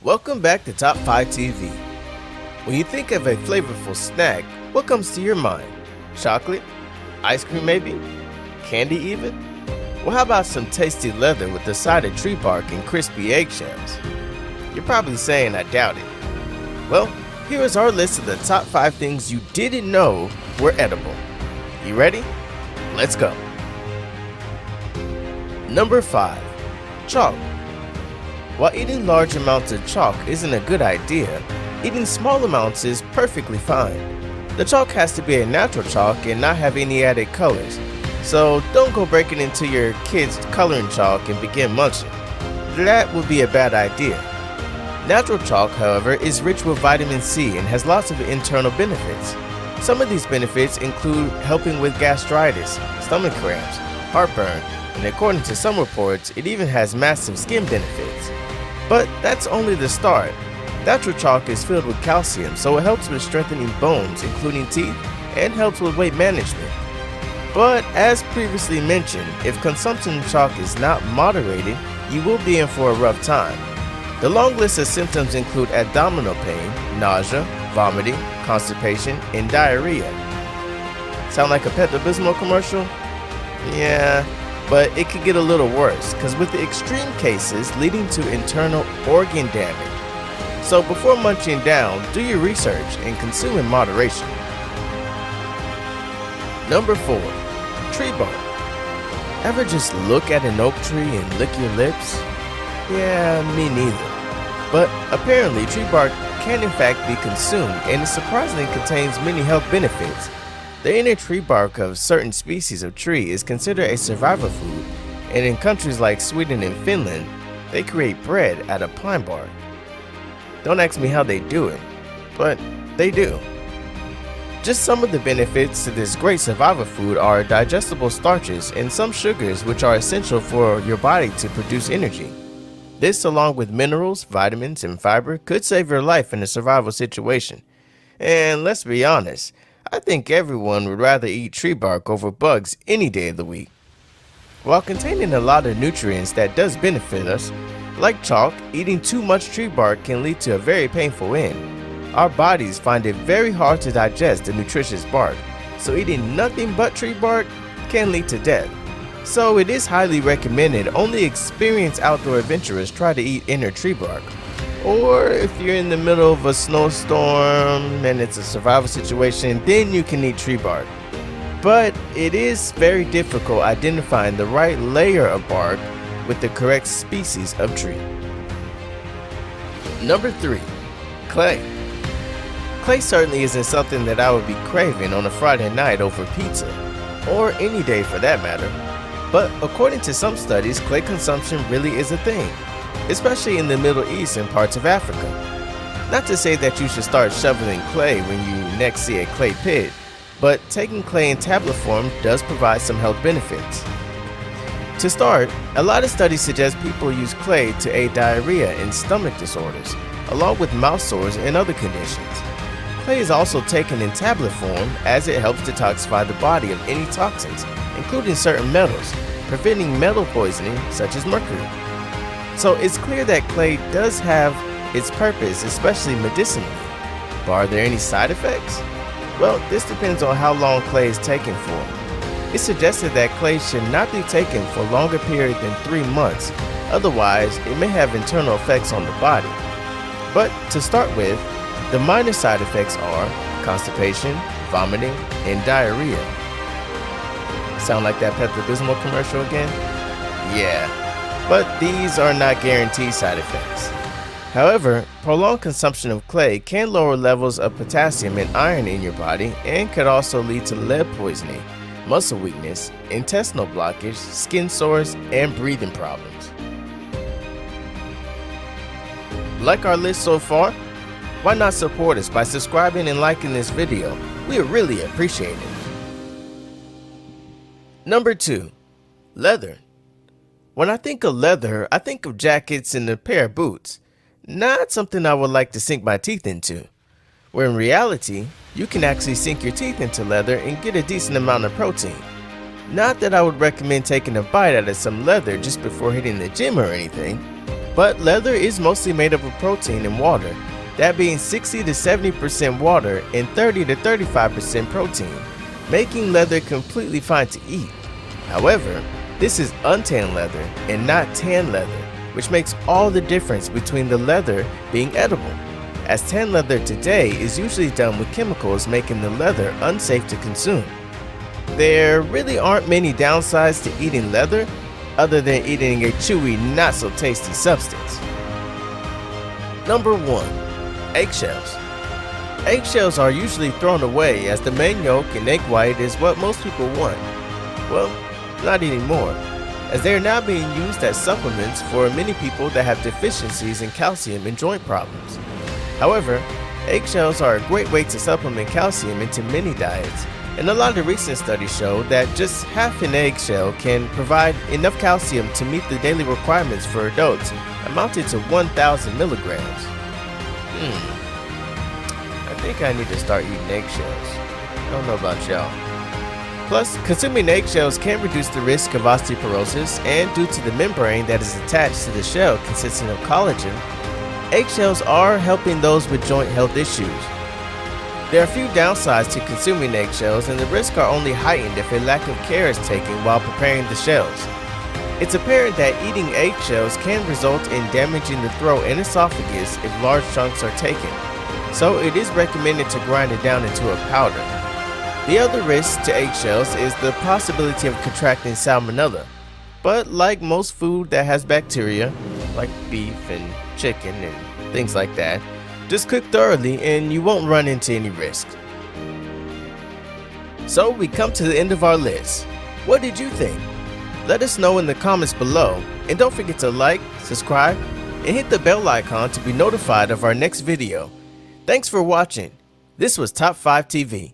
Welcome back to Top 5 TV. When you think of a flavorful snack, what comes to your mind? Chocolate? Ice cream maybe? Candy even? Well, how about some tasty leather with a side of tree bark and crispy eggshells? You're probably saying I doubt it. Well, here is our list of the top 5 things you didn't know were edible. You ready? Let's go. Number 5. Chalk. While eating large amounts of chalk isn't a good idea, eating small amounts is perfectly fine. The chalk has to be a natural chalk and not have any added colors, so don't go breaking into your kids' coloring chalk and begin munching. That would be a bad idea. Natural chalk, however, is rich with vitamin C and has lots of internal benefits. Some of these benefits include helping with gastritis, stomach cramps, heartburn, and according to some reports, it even has massive skin benefits. But that's only the start. Natural chalk is filled with calcium, so it helps with strengthening bones, including teeth, and helps with weight management. But as previously mentioned, if consumption of chalk is not moderated, you will be in for a rough time. The long list of symptoms include abdominal pain, nausea, vomiting, constipation, and diarrhea. Sound like a Pepto-Bismol commercial? Yeah. But it could get a little worse, because with the extreme cases leading to internal organ damage. So before munching down, do your research and consume in moderation. Number 4. Tree bark. Ever just look at an oak tree and lick your lips? Yeah, me neither. But apparently tree bark can in fact be consumed, and it surprisingly contains many health benefits. The inner tree bark of certain species of tree is considered a survival food, and in countries like Sweden and Finland, they create bread out of pine bark. Don't ask me how they do it, but they do. Just some of the benefits to this great survival food are digestible starches and some sugars which are essential for your body to produce energy. This, along with minerals, vitamins, and fiber, could save your life in a survival situation. And let's be honest, I think everyone would rather eat tree bark over bugs any day of the week. While containing a lot of nutrients that does benefit us, like chalk, eating too much tree bark can lead to a very painful end. Our bodies find it very hard to digest the nutritious bark, so eating nothing but tree bark can lead to death. So it is highly recommended only experienced outdoor adventurers try to eat inner tree bark. Or if you're in the middle of a snowstorm and it's a survival situation, then you can eat tree bark. But it is very difficult identifying the right layer of bark with the correct species of tree. Number 3. Clay. Clay certainly isn't something that I would be craving on a Friday night over pizza, or any day for that matter. But according to some studies, clay consumption really is a thing, especially in the Middle East and parts of Africa. Not to say that you should start shoveling clay when you next see a clay pit, but taking clay in tablet form does provide some health benefits. To start, a lot of studies suggest people use clay to aid diarrhea and stomach disorders, along with mouth sores and other conditions. Clay is also taken in tablet form as it helps detoxify the body of any toxins, including certain metals, preventing metal poisoning such as mercury. So it's clear that clay does have its purpose, especially medicinally. But are there any side effects? Well, this depends on how long clay is taken for. It's suggested that clay should not be taken for a longer period than 3 months, otherwise it may have internal effects on the body. But to start with, the minor side effects are constipation, vomiting, and diarrhea. Sound like that Pepto-Bismol commercial again? Yeah, but these are not guaranteed side effects. However, prolonged consumption of clay can lower levels of potassium and iron in your body and could also lead to lead poisoning, muscle weakness, intestinal blockage, skin sores, and breathing problems. Like our list so far? Why not support us by subscribing and liking this video? We really appreciate it. Number 2. Leather. When I think of leather, I think of jackets and a pair of boots. Not something I would like to sink my teeth into. where in reality, you can actually sink your teeth into leather and get a decent amount of protein. Not that I would recommend taking a bite out of some leather just before hitting the gym or anything, but leather is mostly made up of protein and water, that being 60 to 70% water and 30 to 35% protein, making leather completely fine to eat. However, this is untanned leather and not tan leather, which makes all the difference between the leather being edible, as tan leather today is usually done with chemicals making the leather unsafe to consume. There really aren't many downsides to eating leather other than eating a chewy, not so tasty substance. Number 1. Eggshells. Eggshells are usually thrown away as the main yolk and egg white is what most people want. Well, not anymore, as they are now being used as supplements for many people that have deficiencies in calcium and joint problems. However, eggshells are a great way to supplement calcium into many diets, and a lot of recent studies show that just half an eggshell can provide enough calcium to meet the daily requirements for adults, amounting to 1,000 milligrams. I think I need to start eating eggshells. I don't know about y'all. Plus, consuming eggshells can reduce the risk of osteoporosis, and due to the membrane that is attached to the shell consisting of collagen, eggshells are helping those with joint health issues. There are few downsides to consuming eggshells, and the risks are only heightened if a lack of care is taken while preparing the shells. It's apparent that eating eggshells can result in damaging the throat and esophagus if large chunks are taken, so it is recommended to grind it down into a powder. The other risk to eggshells is the possibility of contracting salmonella, but like most food that has bacteria, like beef and chicken and things like that, just cook thoroughly and you won't run into any risk. So we come to the end of our list. What did you think? Let us know in the comments below, and don't forget to like, subscribe, and hit the bell icon to be notified of our next video. Thanks for watching. This was Top 5 TV.